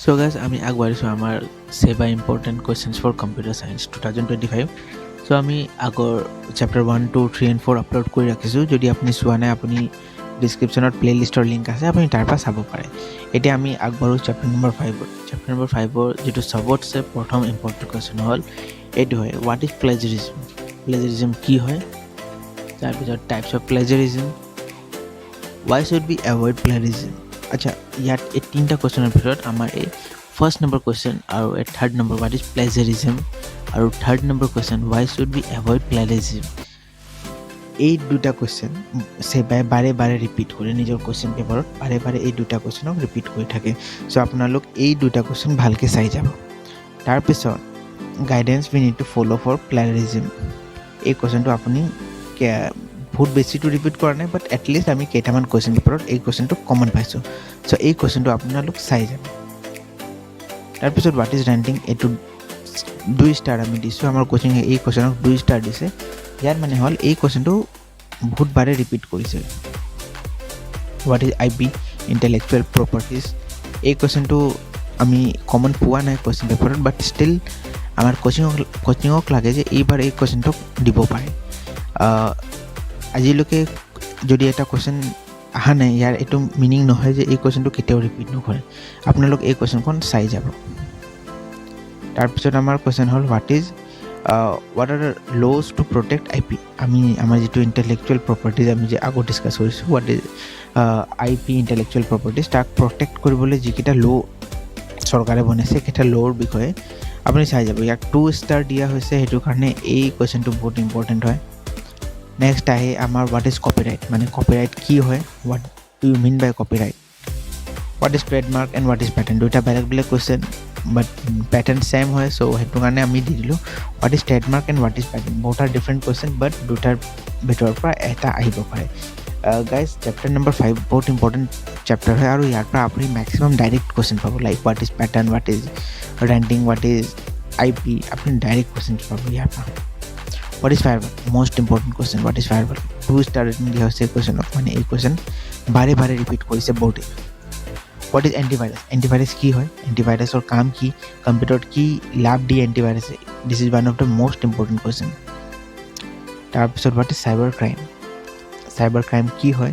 So guys, আমি আগবাঢ়িছো আমাৰ SEBA important questions for computer science 2025. So আমি আগৰ chapter 1 2 3 and 4 আপলোড কৰি ৰাখিছো। যদি আপুনি চোৱা নাই, আপুনি ডেসক্ৰিপচনত প্লেলিষ্টৰ লিংক আছে, আপুনি তাৰ পৰা চাব পাৰে। এতিয়া আমি আগবাঢ়ো chapter number 5 ৰ। chapter number 5 ৰ যেটো সবতছে প্ৰথম important question হল এটো হয় what is plagiarism? Plagiarism কি হয়? তাৰ পিছত types of plagiarism, why should we avoid plagiarism? আচ্ছা, ইয়াত এই তিনটা কোৱেশ্যনৰ ভিতৰত আমাৰ এই ফাৰ্স্ট নম্বৰ কোৱেশ্যন আৰু এই third number what is plagiarism আৰু third number question why should we avoid plagiarism, এই দুটা কোৱেশ্যন সেবাই বাৰে বাৰে ৰিপিট কৰে নিজৰ কোৱেশ্যন পেপাৰত, বাৰে বাৰে এই দুটা কোৱেশ্যনক ৰিপিট কৰি থাকে। সো আপোনালোক এই দুটা কোৱেশ্যন ভালকে চাই যাব। তাৰ পিছত guidance we need to follow for plagiarism, এই কোৱেশ্যনটো আপুনি বহুত বেছি টু ৰিপিট কৰা নাই, বাট এটলিষ্ট আমি কেইটামান কোৱেশ্যন পেপাৰত এই কোৱেশ্যনটো কমন পাইছোঁ। সো এই কোৱেশ্যনটো আপোনালোক চাই যাব। তাৰপিছত হোৱাট ইজ ৰেন্টিং, এইটো 2 ষ্টাৰ আমি দিছোঁ। আমাৰ কোচিং এই কোৱেশ্যনক 2 ষ্টাৰ দিছে। ইয়াৰ মানে হ'ল এই কোৱেশ্যনটো বহুত বাৰে ৰিপিট কৰিছে। What is IP, intellectual properties, এই কোৱেশ্যনটো আমি কমন পোৱা নাই কোৱেশ্যন পেপাৰত, বাট ষ্টিল আমাৰ কোচিঙক লাগে যে এইবাৰ এই কোৱেশ্যনটোক দিব পাৰে। আজিলৈকে যদি এটা কোৱেশ্যন আহা নাই, ইয়াৰ এইটো মিনিং নহয় যে এই কোৱেশ্যনটো কেতিয়াও ৰিপিট নকৰে। আপোনালোক এই কোৱেশ্যনখন চাই যাব। তাৰপিছত আমাৰ কোৱেশ্যন হ'ল what are laws to protect IP, আমি আমাৰ যিটো ইণ্টেলেকচুৱেল প্ৰপাৰ্টিজ আমি যে আগত ডিছকাছ কৰিছোঁ, what is IP intellectual properties, তাক প্ৰটেক্ট কৰিবলৈ যিকেইটা ল' চৰকাৰে বনাইছে সেইকেইটা ল'ৰ বিষয়ে আপুনি চাই যাব। ইয়াক 2 ষ্টাৰ দিয়া হৈছে, সেইটো কাৰণে এই কুৱেশ্যনটো বহুত ইম্পৰ্টেণ্ট হয়। নেক্সট আহে আমাৰ হোৱাট ইজ কপিৰাইট, মানে কপিৰাইট কি হয়, what do you mean by copyright, what is trademark and what is patent, দুটা বেলেগ বেলেগ কুৱেশ্যন বাট পেটাৰ্ণ ছেম হয়। চ' সেইটো কাৰণে আমি দি দিলোঁ what is trademark and what is patent, বহুত আৰ ডিফাৰেণ্ট কুৱেশ্যন, বাট দুটাৰ ভিতৰৰ পৰা এটা আহিব পাৰে। গাইজ চেপ্টাৰ নম্বৰ 5 বহুত ইম্পৰ্টেণ্ট চেপ্টাৰ হয়, আৰু ইয়াৰ পৰা আপুনি মেক্সিমাম ডাইৰেক্ট কুৱেশ্যন পাব, like what is pattern, what is renting, what is I P, আপুনি ডাইৰেক্ট কুৱেশ্যন পাব ইয়াৰ পৰা। What is firewall, most important question, what is firewall, 2 star rating দিয়া হৈছে এই কুৱেশ্যনক, মানে এই কুৱেশ্যন বাৰে বাৰে ৰিপিট কৰিছে বৰ্ডে। হোৱাট ইজ এণ্টিভাইৰাছ, এণ্টিভাইৰাছ কি হয়, এণ্টিভাইৰাছৰ কাম কি, কম্পিউটাৰত কি লাভ দিয়ে এণ্টিভাইৰাছে, this is one of the most important question. তাৰপিছত what is cyber crime, cyber crime কি হয়,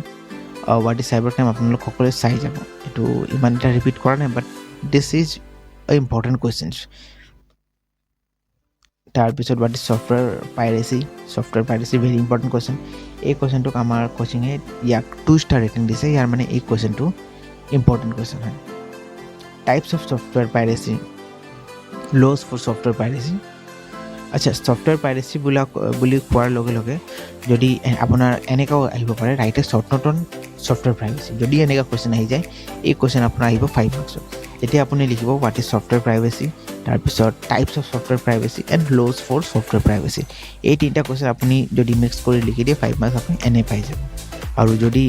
হোৱাট ইজ চাইবাৰ ক্ৰাইম আপোনালোক সকলোৱে চাই যাব। এইটো ইমান এটা ৰিপিট কৰা নাই, but this is important questions. তাৰপিছত what is software piracy, software piracy very important question. এই কুৱেশ্যনটোক আমাৰ কোচিঙে ইয়াক 2 ষ্টাৰ ৰেটিং দিছে, ইয়াৰ মানে এই কুৱেশ্যনটো ইম্পৰ্টেণ্ট কুৱেশ্যন হয়। Types of software piracy, laws for software piracy. আচ্ছা, ছফ্টৱেৰ পাইৰেচি বুলি কোৱাৰ লগে লগে যদি আপোনাৰ এনেকুৱাও আহিব পাৰে write a short note on software privacy, যদি এনেকুৱা কুৱেশ্যন আহি যায়, এই কুৱেশ্যন আপোনাৰ আহিব 5 মাৰ্কছত। তেতিয়া আপুনি লিখিব হোৱাট ইজ ছফ্টৱেৰ প্ৰাইভেচি, তাৰপিছত types of software privacy and laws for software privacy. এই তিনিটা কুৱেশ্যন আপুনি যদি মিক্স কৰি লিখি দিয়ে 5 মাৰ্কছ আপুনি এনে পাই যাব। আৰু যদি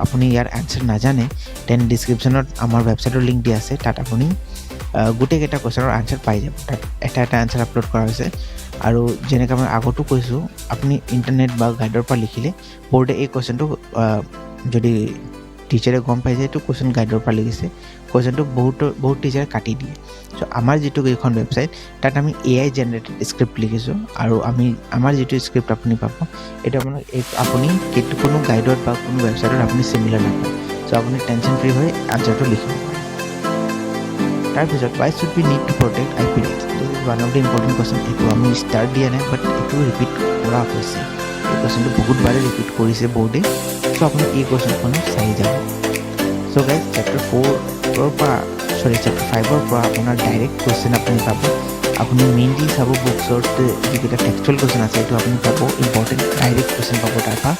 আপুনি ইয়াৰ এনচাৰ নাজানে, দেন ডিছক্ৰিপশ্যনত আমাৰ ৱেবছাইটৰ লিংক দিয়া আছে, তাত আপুনি গোটেইকেইটা কুৱেশ্যনৰ আনচাৰ পাই যাব। তাত এটা এটা আনচাৰ আপলোড কৰা হৈছে। আৰু যেনেকৈ মই আগতো কৈছোঁ, আপুনি ইণ্টাৰনেট বা গাইডৰ পৰা লিখিলে বৰ্ডে এই কুৱেশ্যনটো যদি টিচাৰে গম পাই যায় এইটো কুৱেশ্যন গাইডৰ পৰা লিখিছে, কুৱেশ্যনটো বহুত টিচাৰে কাটি দিয়ে। চ' আমাৰ যিটো এইখন ৱেবছাইট, তাত আমি AI জেনেৰেটেড স্ক্ৰিপ্ট লিখিছোঁ, আৰু আমাৰ যিটো স্ক্ৰিপ্ট আপুনি পাব, এইটো আপুনি কোনো গাইডত বা কোনো ৱেবছাইটত আপুনি চিমিলাৰ নাপায়। চ' আপুনি টেনশ্যন ফ্ৰী হৈ আনচাৰটো লিখিব পাৰে। তাৰপিছত why should we need to protect IP rights, this is one of the important question। এইটো আমি ষ্টাৰ্ট দিয়া নাই, বাট এইটো ৰিপিট কৰা হৈছে, এই কুৱেশ্যনটো বহুত বাৰে ৰিপিট কৰিছে বৰ্ডে। চ' আপুনি এই কুৱেশ্যনখনো চাই যাব। চ' গাইজ চেপ্টাৰ 5ৰ পৰা আপোনাৰ ডাইৰেক্ট কুৱেশ্যন আপুনি পাব। আপুনি মেইনলি চাব বুকছৰ যিকেইটা টেক্সচুৱেল কুৱেশ্যন আছে, এইটো আপুনি পাব ইম্পৰ্টেণ্ট ডাইৰেক্ট কুৱেশ্যন পাব তাৰ পৰা।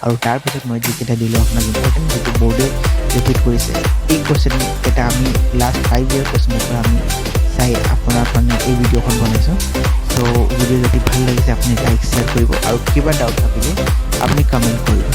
আৰু তাৰপিছত মই যিকেইটা দিলোঁ আপোনাক ইম্পৰ্টেণ্ট, যিটো বৰ্ডে ৰিপিট কৰিছে, এই কুৱেশ্যন এটা আমি লাষ্ট 5 ইয়াৰ কুৱেশ্যনৰ পৰা আমি চাই আপোনাৰ কাৰণে এই ভিডিঅ'খন বনাইছোঁ। চ' ভিডিঅ' যদি ভাল লাগিছে আপুনি লাইক শ্বেয়াৰ কৰিব, আৰু কিবা ডাউট থাকিলে আপুনি কমেণ্ট কৰিব।